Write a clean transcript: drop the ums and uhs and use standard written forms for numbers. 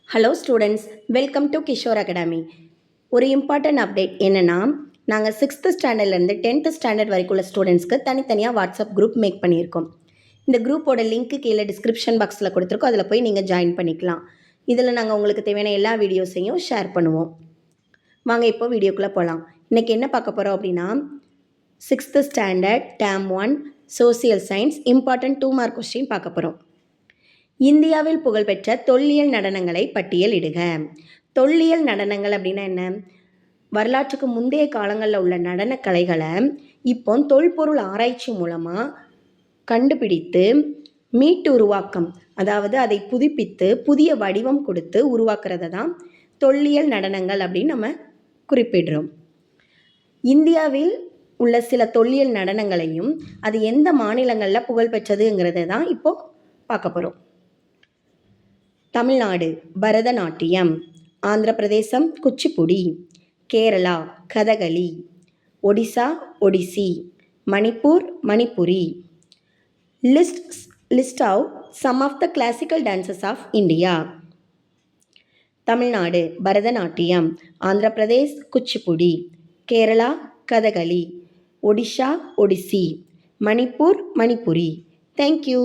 Hello students, welcome to Kishore academy. ஒரு important update என்னென்னா, நாங்கள் 6th ஸ்டாண்டர்ட்லேருந்து 10th ஸ்டாண்டர்ட் வரைக்கும் உள்ள ஸ்டூடெண்ட்ஸ்க்கு தனித்தனியாக வாட்ஸ்அப் குரூப் மேக் பண்ணியிருக்கோம். இந்த குரூப்போட லிங்க்கு கீழே டிஸ்கிரிப்ஷன் பாக்ஸில் கொடுத்துருக்கோம். அதில் போய் நீங்கள் ஜாயின் பண்ணிக்கலாம். இதில் நாங்கள் உங்களுக்கு தேவையான எல்லா வீடியோஸையும் ஷேர் பண்ணுவோம். வாங்க இப்போ வீடியோக்குள்ளே போகலாம். இன்றைக்கி என்ன பார்க்க போகிறோம் அப்படின்னா, 6th standard term 1 social science important 2 mark question பார்க்க போகிறோம். இந்தியாவில் புகழ்பெற்ற தொல்லியல் நடனங்களை பட்டியலிடுக. தொல்லியல் நடனங்கள் அப்படின்னா என்ன? வரலாற்றுக்கு முந்தைய காலங்களில் உள்ள நடன கலைகளை இப்போ தொல்பொருள் ஆராய்ச்சி மூலமாக கண்டுபிடித்து மீட்டு உருவாக்கம், அதாவது அதை புதுப்பித்து புதிய வடிவம் கொடுத்து உருவாக்குறத தான் தொல்லியல் நடனங்கள் அப்படின்னு நம்ம குறிப்பிடுறோம். இந்தியாவில் உள்ள சில தொல்லியல் நடனங்களையும் அது எந்த மாநிலங்களில் புகழ்பெற்றதுங்கிறத தான் இப்போது பார்க்க போகிறோம். Tamil Nadu Bharatanatyam, Andhra Pradesh Kuchipudi, Kerala Kathakali, Odisha Odissi, Manipur Manipuri. List out some of the classical dances of India. Tamil Nadu Bharatanatyam, Andhra Pradesh Kuchipudi, Kerala Kathakali, Odisha Odissi, Manipur Manipuri. Thank you.